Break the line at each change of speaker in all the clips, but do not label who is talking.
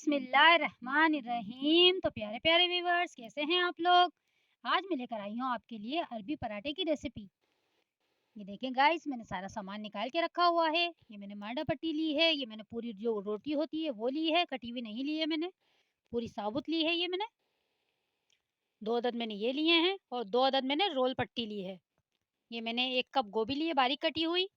बिस्मिल्लाहिर्रहमानिर्रहीम। तो प्यारे प्यारे व्यूवर्स, कैसे हैं आप लोग। आज मैं लेकर आई हूँ आपके लिए अरबी पराठे की रेसिपी। ये देखें गाइस, मैंने सारा सामान निकाल के रखा हुआ है। ये मैंने मांडा पट्टी ली है, ये मैंने पूरी जो रोटी होती है वो ली है, कटी हुई नहीं ली है मैंने, पूरी साबुत ली है। ये मैंने 2 अदद मैंने ये लिए हैं और 2 अदद मैंने रोल पट्टी ली है। ये मैंने 1 कप गोभी ली है बारीक कटी हुई,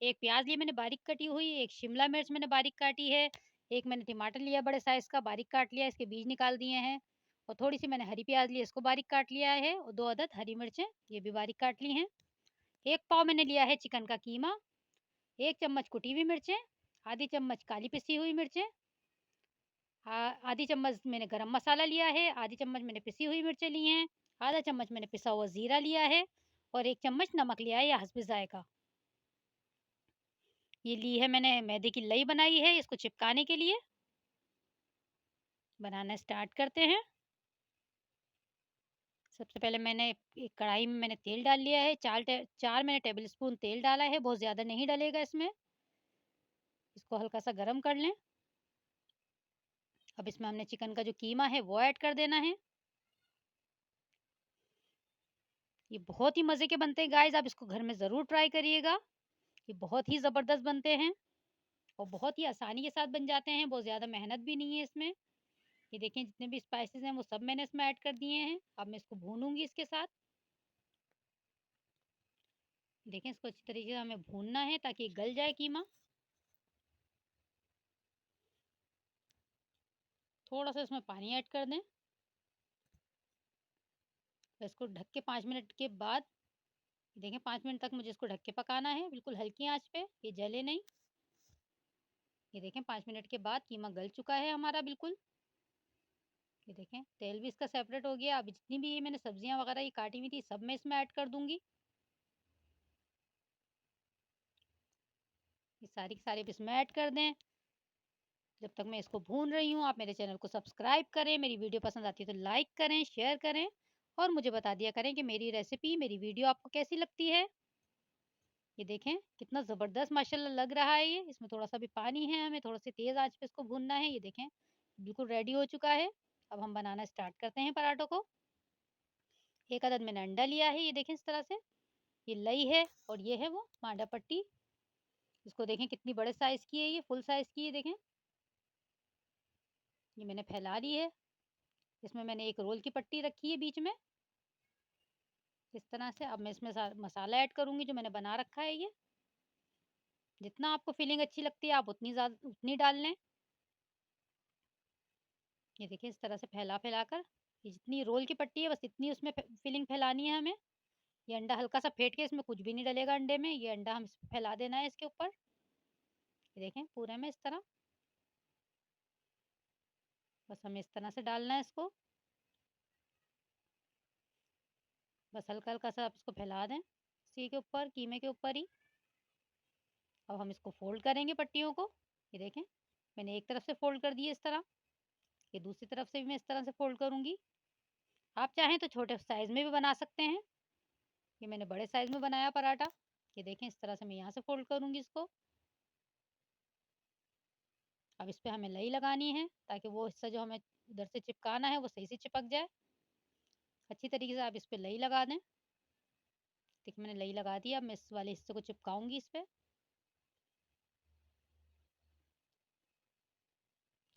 एक प्याज ली मैंने बारीक कटी हुई, एक शिमला मिर्च मैंने बारीक काटी है, एक मैंने टमाटर लिया बड़े साइज़ का बारीक काट लिया, इसके बीज निकाल दिए हैं, और थोड़ी-सी मैंने हरी प्याज ली, इसको बारीक काट लिया है, और 2 अदद हरी मिर्चें ये भी बारीक काट ली हैं। 1 पाव मैंने लिया है चिकन का कीमा, 1 चम्मच कुटी हुई मिर्चें, आधी चम्मच काली पिसी हुई मिर्चें, आधी चम्मच मैंने गरम मसाला लिया है, आधी चम्मच मैंने पिसी हुई मिर्चें ली हैं, आधा चम्मच मैंने पिसा हुआ ज़ीरा लिया है, और 1 चम्मच नमक लिया है या हस्बे ज़ायक़ा। ये ली है मैंने मैदे की लई बनाई है इसको चिपकाने के लिए। बनाना स्टार्ट करते हैं। सबसे पहले मैंने एक कढ़ाई में मैंने तेल डाल लिया है, 4 मैंने टेबल स्पून तेल डाला है, बहुत ज़्यादा नहीं डलेगा इसमें। इसको हल्का सा गरम कर लें। अब इसमें हमने चिकन का जो कीमा है वो ऐड कर देना है। ये बहुत ही मज़े के बनते हैं गाइज़, आप इसको घर में ज़रूर ट्राई करिएगा। ये बहुत ही ज़बरदस्त बनते हैं और बहुत ही आसानी के साथ बन जाते हैं, बहुत ज़्यादा मेहनत भी नहीं है इसमें। ये देखें जितने भी स्पाइसेस हैं वो सब मैंने इसमें ऐड कर दिए हैं। अब मैं इसको भूनूँगी इसके साथ। देखें इसको अच्छी तरीके से हमें भूनना है ताकि ये गल जाए कीमा। थोड़ा-सा इसमें पानी ऐड कर दें। तो इसको ढक के 5 मिनट के बाद देखें 5 मिनट तक मुझे इसको ढक के पकाना है, बिल्कुल हल्की आँच पे, ये जले नहीं। ये देखें 5 मिनट के बाद कीमा गल चुका है हमारा बिल्कुल। ये देखें तेल भी इसका सेपरेट हो गया। अब जितनी भी ये मैंने सब्जियाँ वगैरह ये काटी हुई थी सब मैं इसमें ऐड कर दूँगी। ये सारी की सारी अब इसमें ऐड कर दें। जब तक मैं इसको भून रही हूँ आप मेरे चैनल को सब्सक्राइब करें, मेरी वीडियो पसंद आती है तो लाइक करें, शेयर करें और मुझे बता दिया करें कि मेरी रेसिपी, मेरी वीडियो आपको कैसी लगती है। ये देखें कितना ज़बरदस्त माशाल्लाह लग रहा है ये। इसमें थोड़ा-सा भी पानी है, हमें थोड़ा-सी तेज़ आँच पे इसको भूनना है। ये देखें बिल्कुल रेडी हो चुका है। अब हम बनाना स्टार्ट करते हैं पराठों को। 1 अदद मैंने अंडा लिया है, ये देखें इस तरह से। ये लई है और ये है वो मांडा पट्टी। इसको देखें कितनी बड़े साइज़ की है ये, फुल साइज़ की है देखें। ये मैंने फैला ली है। इसमें मैंने एक रोल की पट्टी रखी है बीच में, इस तरह से। अब मैं इसमें मसाला ऐड करूँगी जो मैंने बना रखा है ये। जितना आपको फिलिंग अच्छी लगती है आप उतनी डाल लें। ये देखिए इस तरह से फैला-फैला कर, ये जितनी रोल की पट्टी है बस इतनी उसमें फिलिंग फैलानी है हमें। ये अंडा हल्का सा फेंट के, इसमें कुछ भी नहीं डलेगा अंडे में, ये अंडा हम फैला देना है इसके ऊपर। ये देखें पूरे में इस तरह, बस हमें इस तरह से डालना है इसको। बस हल्का-हल्का सा आप इसको फैला दें, इसी के ऊपर, कीमे के ऊपर ही। अब हम इसको फ़ोल्ड करेंगे पट्टियों को। ये देखें मैंने एक तरफ से फ़ोल्ड कर दिए इस तरह, ये दूसरी तरफ से भी मैं इस तरह से फ़ोल्ड करूँगी। आप चाहें तो छोटे साइज़ में भी बना सकते हैं। ये मैंने बड़े साइज़ में बनाया पराठा। ये देखें इस तरह से मैं यहाँ से फ़ोल्ड करूँगी इसको। अब इस पे हमें लई लगानी है ताकि वो हिस्सा जो हमें इधर से चिपकाना है वो सही से चिपक जाए। अच्छी तरीके से आप इस पे लई लगा दें। देखिए मैंने लई लगा दी, अब मैं इस वाले हिस्से को चिपकाऊँगी इस पे।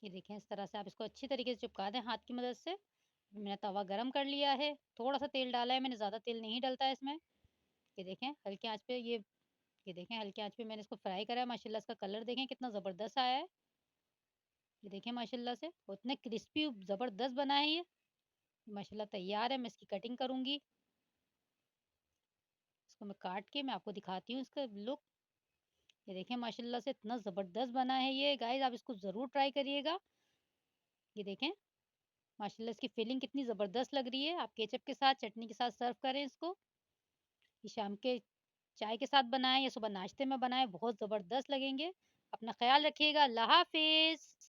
ये देखें इस तरह से आप इसको अच्छी तरीके से चिपका दें हाथ की मदद से। मैंने तवा गरम कर लिया है, थोड़ा-सा तेल डाला है मैंने, ज़्यादा तेल नहीं डलता है इसमें। ये देखें हल्की आँच पे ये देखें हल्की आँच पे मैंने इसको फ्राई करा है। माशाल्लाह इसका कलर देखें कितना ज़बरदस्त आया है। ये देखें माशाल्लाह से और इतने क्रिस्पी ज़बरदस्त बना है ये। माशाल्लाह तैयार है, मैं इसकी कटिंग करूँगी। इसको मैं काट के मैं आपको दिखाती हूँ इसका लुक। ये देखें माशाल्लाह से इतना ज़बरदस्त बना है ये गाइस, आप इसको ज़रूर ट्राई करिएगा। ये देखें माशाल्लाह इसकी फिलिंग कितनी ज़बरदस्त लग रही है। आप केचप के साथ, चटनी के साथ सर्व करें इसको। ये शाम के चाय के साथ बनाएँ या सुबह नाश्ते में बनाएँ, बहुत ज़बरदस्त लगेंगे। अपना ख़्याल रखिएगा। अल्लाह हाफ़िज़।